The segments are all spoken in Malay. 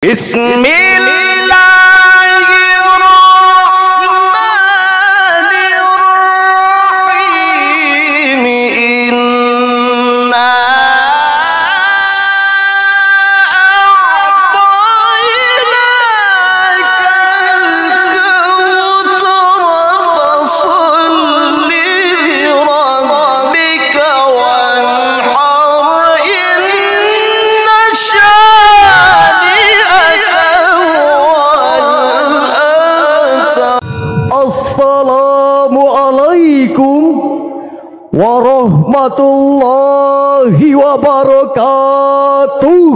Bismillahirrahmanirrahim. Inna a'tainakal fasalli lirabbika wanhar. Inna Assalamualaikum warahmatullahi wabarakatuh.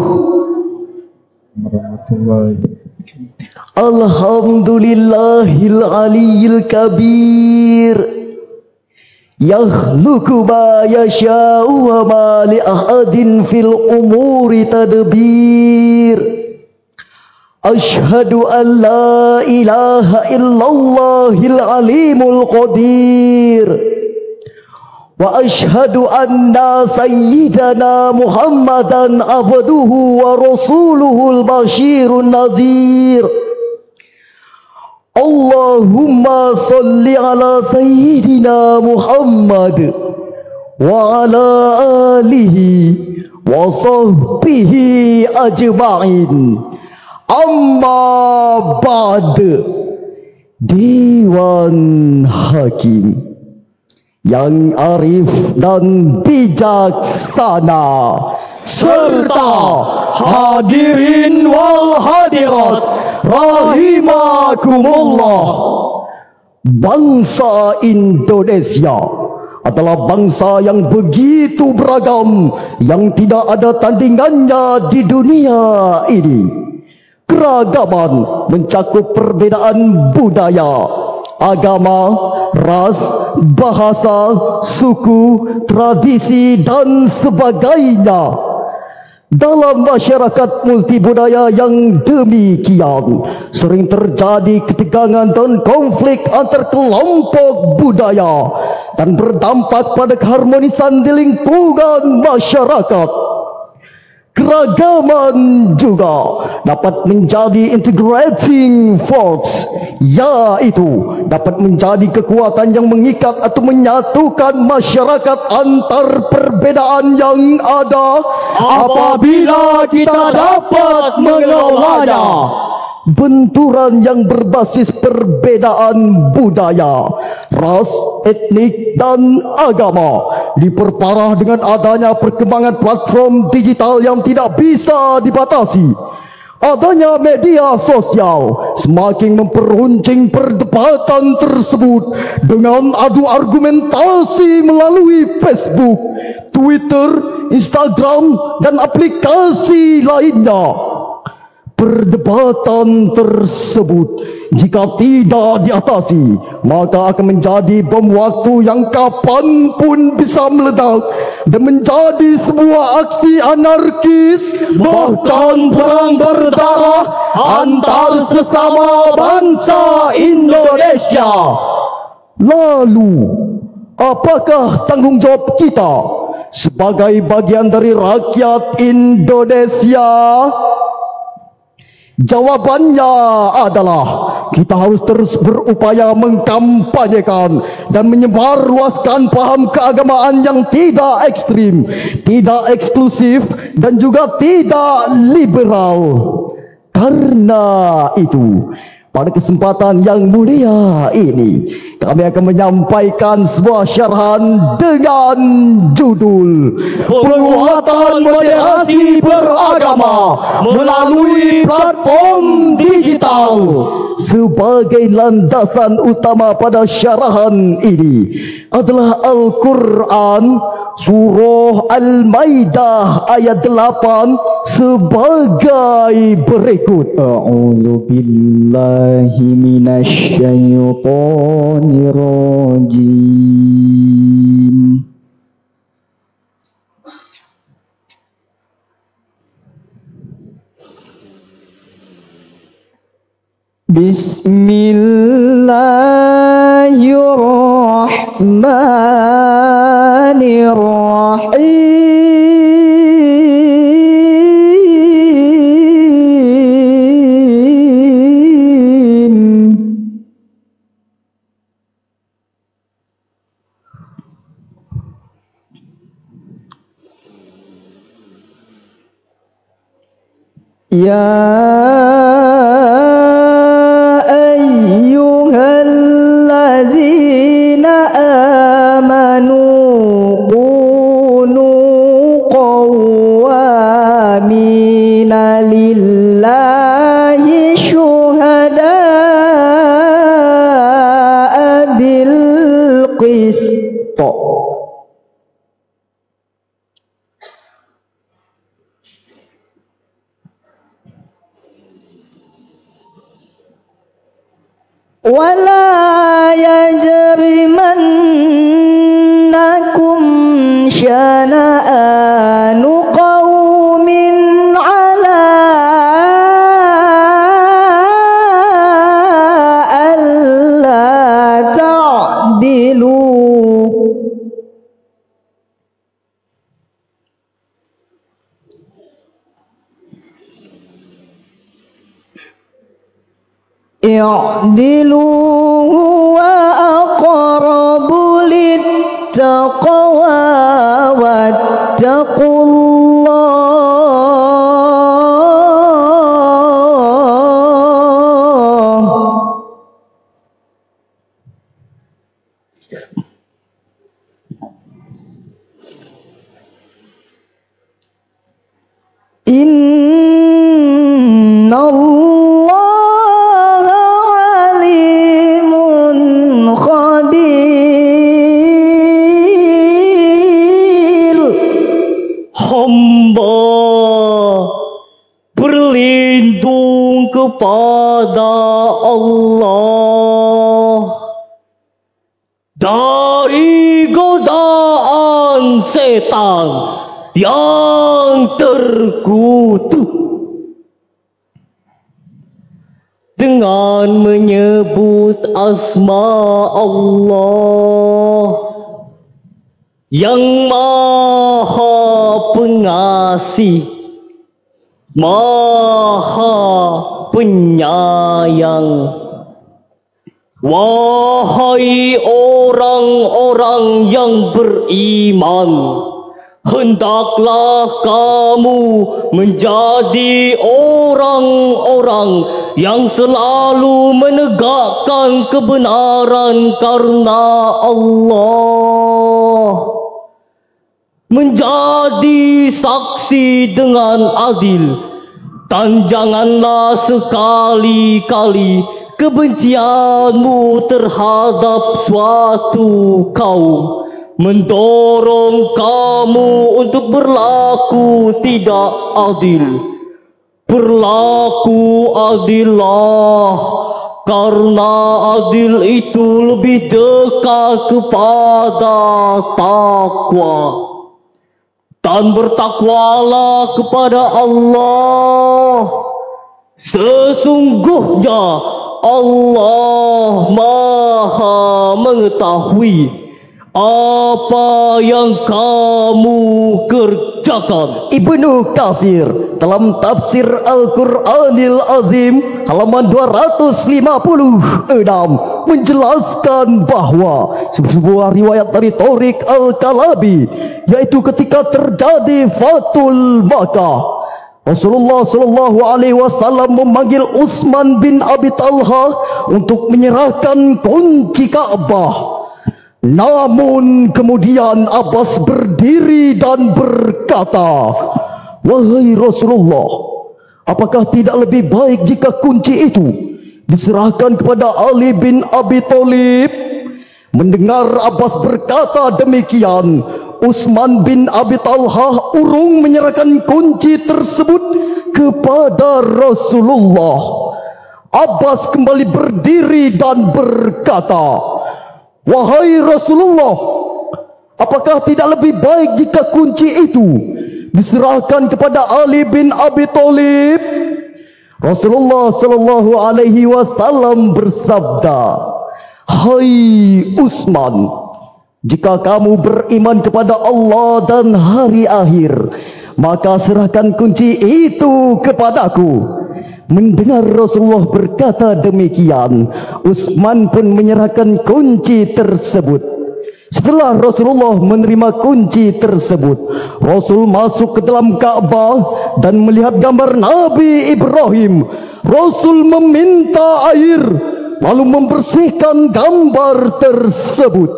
Alhamdulillahil aliyyil kabir, yakhluqu ma yasha'u wa ma li ahadin fil umuri tadbir. Ashhadu an la ilaha illallahil alimul qadir, wa ashhadu anna sayyidana Muhammadan abduhu wa rasuluhul basyirun nazir. Allahumma salli ala sayyidina Muhammad wa ala alihi wa sahbihi ajma'in. Amma ba'd. Dewan Hakim yang arif dan bijaksana, serta hadirin wal hadirat rahimakumullah. Bangsa Indonesia adalah bangsa yang begitu beragam, yang tidak ada tandingannya di dunia ini. Keragaman mencakup perbedaan budaya, agama, ras, bahasa, suku, tradisi, dan sebagainya. Dalam masyarakat multibudaya yang demikian, sering terjadi ketegangan dan konflik antar kelompok budaya dan berdampak pada keharmonisan di lingkungan masyarakat. Keragaman juga dapat menjadi integrating force, yaitu dapat menjadi kekuatan yang mengikat atau menyatukan masyarakat antar perbedaan yang ada apabila kita dapat mengelolanya. Benturan yang berbasis perbedaan budaya, ras, etnik, dan agama diperparah dengan adanya perkembangan platform digital yang tidak bisa dibatasi. Adanya media sosial semakin memperuncing perdebatan tersebut dengan adu argumentasi melalui Facebook, Twitter, Instagram, dan aplikasi lainnya. Perdebatan tersebut jika tidak diatasi, maka akan menjadi bom waktu yang kapanpun bisa meledak dan menjadi sebuah aksi anarkis, bahkan perang berdarah antar sesama bangsa Indonesia. Lalu, apakah tanggung jawab kita sebagai bagian dari rakyat Indonesia? Jawabannya adalah kita harus terus berupaya mengkampanyekan dan menyebarluaskan paham keagamaan yang tidak ekstrim, tidak eksklusif, dan juga tidak liberal. Karena itu, pada kesempatan yang mulia ini, kami akan menyampaikan sebuah syarahan dengan judul Penguatan Moderasi Beragama Melalui Platform Digital. Sebagai landasan utama pada syarahan ini adalah Al-Quran Surah Al-Maidah ayat 8 sebagai berikut. A'udzu billahi minasy syaithanir rajim. Bismillahirrahmanirrahim. يا أيها الذين آمنوا كونوا قوامين لله شهداء بالقسط ولا يجرمنكم شنآن قوم على ألا تعدلوا اعدلوا هو أقرب للتقوى واتقوا الله إن الله عليم خبير. Hamba berlindung kepada Allah dari godaan setan yang terkutuk dengan menyebut asma Allah yang Maha Pengasih, Maha Penyayang. Wahai orang-orang yang beriman, hendaklah kamu menjadi orang-orang yang selalu menegakkan kebenaran karena Allah, menjadi saksi dengan adil, dan janganlah sekali-kali kebencianmu terhadap suatu kaum mendorong kamu untuk berlaku tidak adil. Berlaku adillah, karena adil itu lebih dekat kepada takwa. Dan bertakwalah kepada Allah. Sesungguhnya Allah Maha mengetahui apa yang kamu kerjakan. Ibnu Katsir dalam tafsir Al-Quranil Azim halaman 256 menjelaskan bahwa sebuah riwayat dari Thariq Al-Kalabi, yaitu ketika terjadi Fathul Makkah, Rasulullah Shallallahu Alaihi Wasallam memanggil Utsman bin Abi Talha untuk menyerahkan kunci Ka'bah. Namun kemudian Abbas berdiri dan berkata, "Wahai Rasulullah, apakah tidak lebih baik jika kunci itu diserahkan kepada Ali bin Abi Thalib?" Mendengar Abbas berkata demikian, Utsman bin Abi Talha urung menyerahkan kunci tersebut kepada Rasulullah. Abbas kembali berdiri dan berkata, "Wahai Rasulullah, apakah tidak lebih baik jika kunci itu diserahkan kepada Ali bin Abi Thalib?" Rasulullah Shallallahu Alaihi Wasallam bersabda, "Hai Utsman, jika kamu beriman kepada Allah dan hari akhir, maka serahkan kunci itu kepadaku." Mendengar Rasulullah berkata demikian, Utsman pun menyerahkan kunci tersebut. Setelah Rasulullah menerima kunci tersebut, Rasul masuk ke dalam Ka'bah dan melihat gambar Nabi Ibrahim. Rasul meminta air lalu membersihkan gambar tersebut.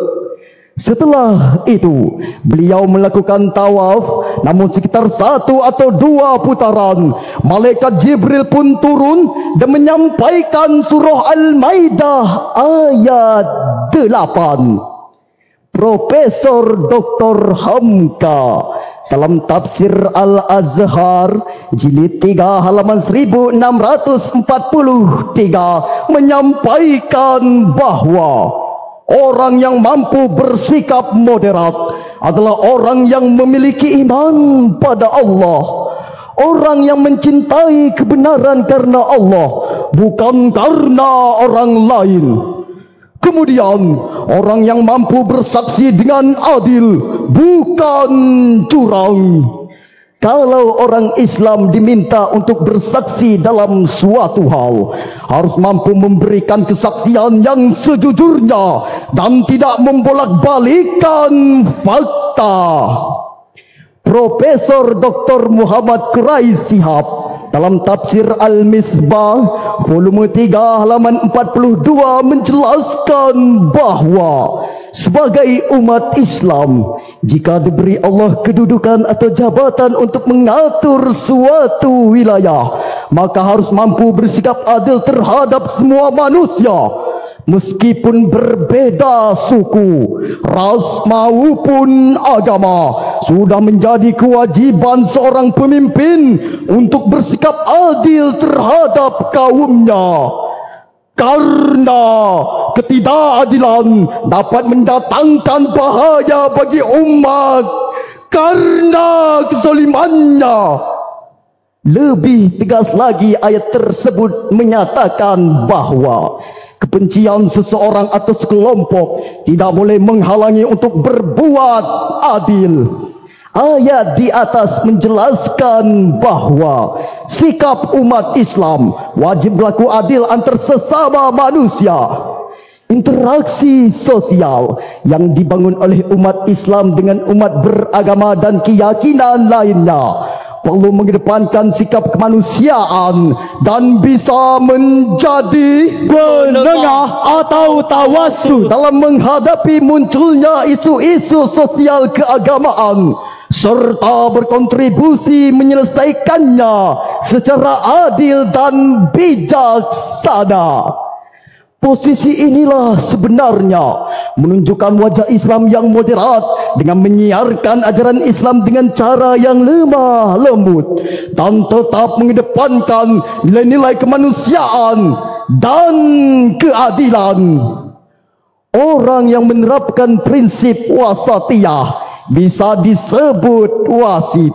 Setelah itu, beliau melakukan tawaf, namun sekitar 1 atau 2 putaran, malaikat Jibril pun turun dan menyampaikan surah Al-Maidah ayat 8. Profesor Dr. Hamka dalam tafsir Al-Azhar jilid 3 halaman 1643 menyampaikan bahwa orang yang mampu bersikap moderat adalah orang yang memiliki iman pada Allah, orang yang mencintai kebenaran karena Allah, bukan karena orang lain. Kemudian, orang yang mampu bersaksi dengan adil, bukan curang. Kalau orang Islam diminta untuk bersaksi dalam suatu hal, harus mampu memberikan kesaksian yang sejujurnya dan tidak membolak-balikan fakta. Profesor Dr. Muhammad Quraish Shihab dalam tafsir Al-Misbah volume 3 halaman 42 menjelaskan bahwa sebagai umat Islam, jika diberi Allah kedudukan atau jabatan untuk mengatur suatu wilayah, maka harus mampu bersikap adil terhadap semua manusia, meskipun berbeda suku, ras maupun agama. Sudah menjadi kewajiban seorang pemimpin untuk bersikap adil terhadap kaumnya, karena ketidakadilan dapat mendatangkan bahaya bagi umat karena kezalimannya. Lebih tegas lagi, ayat tersebut menyatakan bahwa kebencian seseorang atau sekelompok tidak boleh menghalangi untuk berbuat adil. Ayat di atas menjelaskan bahwa sikap umat Islam wajib berlaku adil antar sesama manusia. Interaksi sosial yang dibangun oleh umat Islam dengan umat beragama dan keyakinan lainnya perlu mengedepankan sikap kemanusiaan dan bisa menjadi penengah atau tawassul dalam menghadapi munculnya isu-isu sosial keagamaan, serta berkontribusi menyelesaikannya secara adil dan bijaksana. Posisi inilah sebenarnya menunjukkan wajah Islam yang moderat dengan menyiarkan ajaran Islam dengan cara yang lemah lembut dan tetap mengedepankan nilai-nilai kemanusiaan dan keadilan. Orang yang menerapkan prinsip wasatiyah bisa disebut wasit.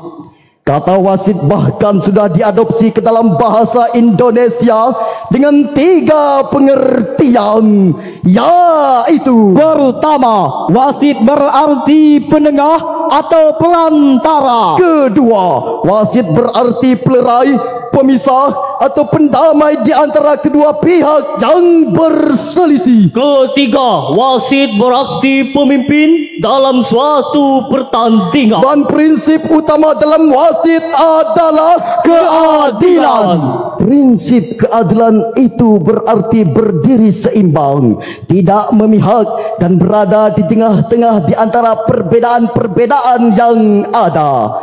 Kata wasit bahkan sudah diadopsi ke dalam bahasa Indonesia dengan 3 pengertian, yaitu: pertama, wasit berarti penengah atau pelantara. Kedua, wasit berarti pelerai, pemisah atau pendamai di antara kedua pihak yang berselisih. Ketiga, wasit berarti pemimpin dalam suatu pertandingan. Dan prinsip utama dalam wasit adalah keadilan. Prinsip keadilan itu berarti berdiri seimbang, tidak memihak, dan berada di tengah-tengah di antara perbedaan-perbedaan yang ada.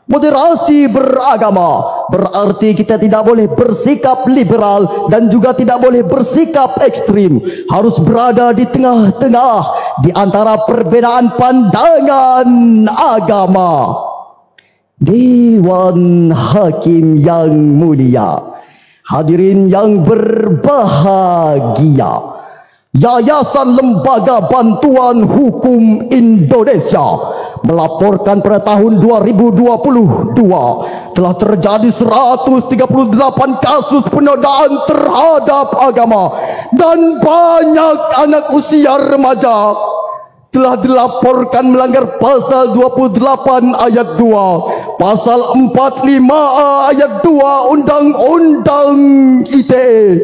Moderasi beragama berarti kita tidak boleh bersikap liberal dan juga tidak boleh bersikap ekstrim. Harus berada di tengah-tengah di antara perbedaan pandangan agama. Dewan Hakim yang mulia, hadirin yang berbahagia, Yayasan Lembaga Bantuan Hukum Indonesia melaporkan pada tahun 2022 telah terjadi 138 kasus penodaan terhadap agama dan banyak anak usia remaja telah dilaporkan melanggar pasal 28 ayat 2, pasal 45A ayat 2 Undang-Undang ITE.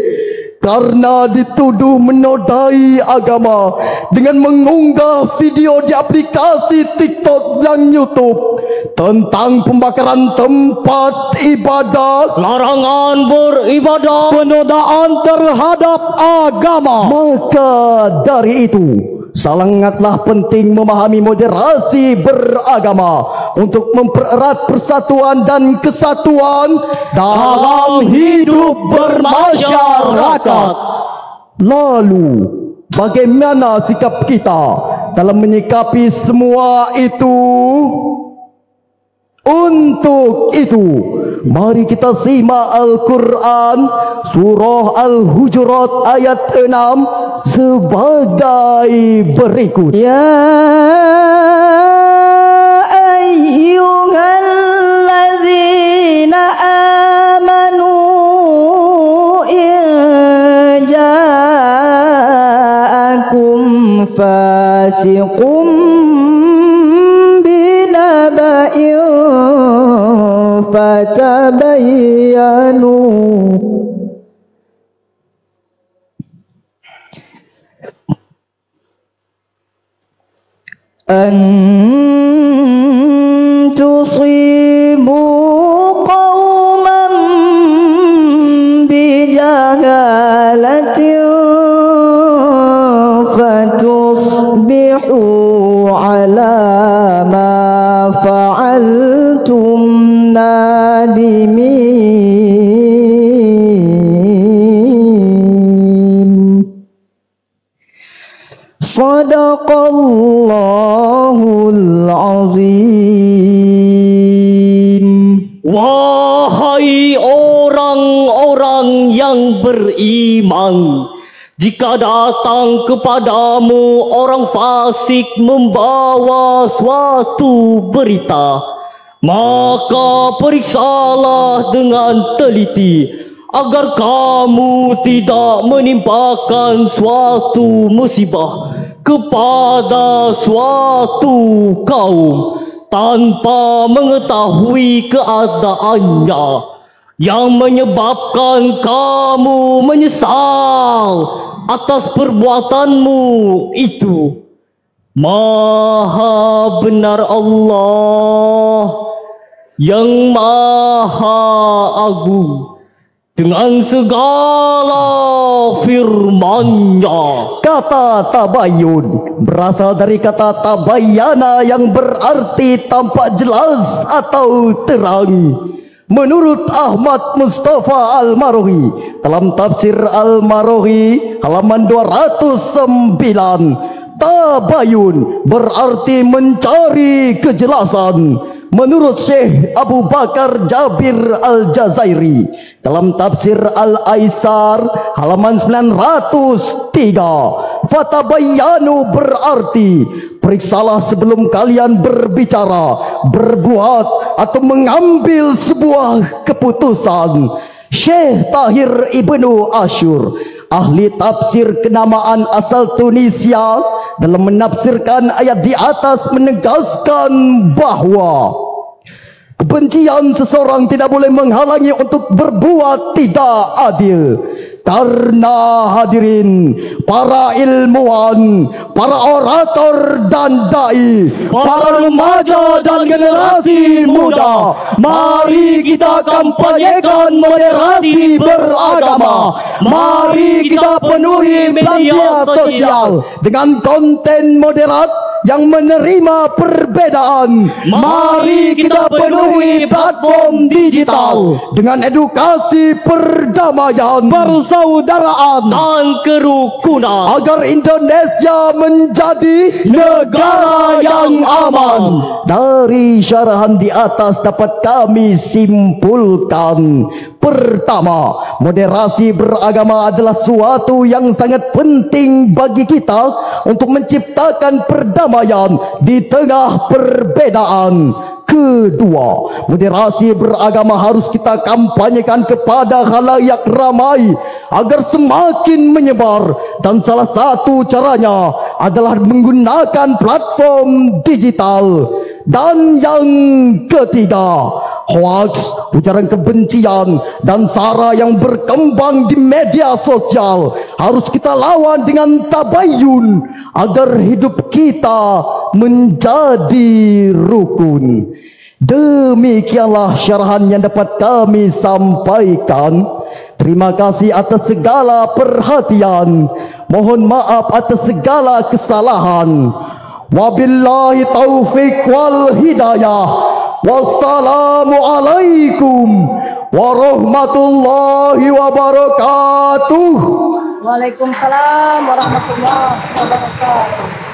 karena dituduh menodai agama dengan mengunggah video di aplikasi TikTok dan YouTube tentang pembakaran tempat ibadat, larangan beribadah, penodaan terhadap agama. Maka dari itu sangatlah penting memahami moderasi beragama untuk mempererat persatuan dan kesatuan dalam hidup bermasyarakat. Lalu, bagaimana sikap kita dalam menyikapi semua itu? Untuk itu, mari kita simak Al-Quran Surah Al-Hujurat ayat 6 sebagai berikut. Ya ayyuhalladzina amanu in ja'akum fasiqun binaba'in fatabayyanu an tusibu qauman bijahalatin fatusbihu ala ma fa'altum nadimin. Sadaqallahul azim. Wahai orang-orang yang beriman, jika datang kepadamu orang fasik membawa suatu berita, maka periksalah dengan teliti agar kamu tidak menimpakan suatu musibah kepada suatu kaum tanpa mengetahui keadaannya, yang menyebabkan kamu menyesal atas perbuatanmu itu. Maha benar Allah yang Maha Agung dengan segala firman-Nya. Kata tabayun berasal dari kata tabayana yang berarti tampak jelas atau terang. Menurut Ahmad Mustafa Al-Marohi dalam tafsir Al-Marohi halaman 209, tabayun berarti mencari kejelasan. Menurut Syekh Abu Bakar Jabir Al-Jazairi dalam tafsir Al-Aisar halaman 903, fatabayyanu berarti periksalah sebelum kalian berbicara, berbuat atau mengambil sebuah keputusan. Syekh Tahir Ibnu Ashur, ahli tafsir kenamaan asal Tunisia, dalam menafsirkan ayat di atas menegaskan bahwa kebencian seseorang tidak boleh menghalangi untuk berbuat tidak adil. Karena hadirin, para ilmuwan, para orator dan dai, para remaja dan generasi muda, mari kita kampanyekan moderasi beragama. Mari kita penuhi media sosial dengan konten moderat yang menerima perbedaan. Mari kita penuhi platform digital dengan edukasi perdamaian, persaudaraan dan kerukunan, agar Indonesia menjadi negara yang aman. Dari syarahan di atas dapat kami simpulkan: pertama, moderasi beragama adalah suatu yang sangat penting bagi kita untuk menciptakan perdamaian di tengah perbedaan. Kedua, moderasi beragama harus kita kampanyekan kepada khalayak ramai agar semakin menyebar, dan salah satu caranya adalah menggunakan platform digital. Dan yang ketiga, hoaks, ujaran kebencian, dan sara yang berkembang di media sosial harus kita lawan dengan tabayun agar hidup kita menjadi rukun. Demikianlah syarahan yang dapat kami sampaikan. Terima kasih atas segala perhatian. Mohon maaf atas segala kesalahan. Wabillahi taufiq wal hidayah. Wassalamualaikum warahmatullahi wabarakatuh. Waalaikumsalam warahmatullahi wabarakatuh.